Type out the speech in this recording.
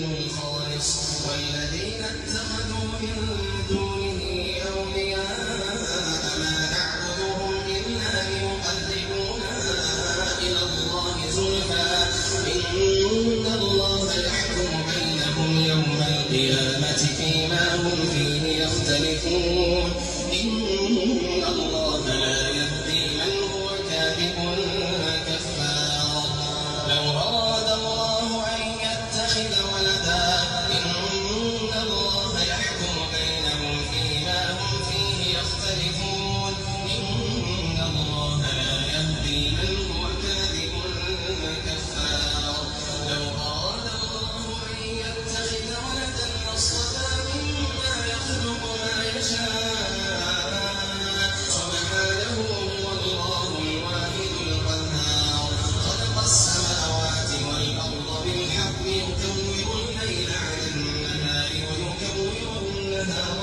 خالص والذين اتخذوا من دونه أولياء ما نعبدهم إلا ليقربونا إلى الله زلفى إن الله يحكم بينهم يوم القيامة فيما هم فيه يختلفون إن الله لا يهدي من هو كاذب كفار لو أراد الله أن يتخذ ولدا إن الله يحكم بينهم فيما هم فيه يختلفون إن الله لا يهدي من هو كاذب كفار لو أراد الله أن يتخذ ولدا لاصطفى مما يخلق ما يشاء سبحانه هو الله الواحد القهار خلق السماوات والأرض بالحق يكور الليل على النهار ويكور النهار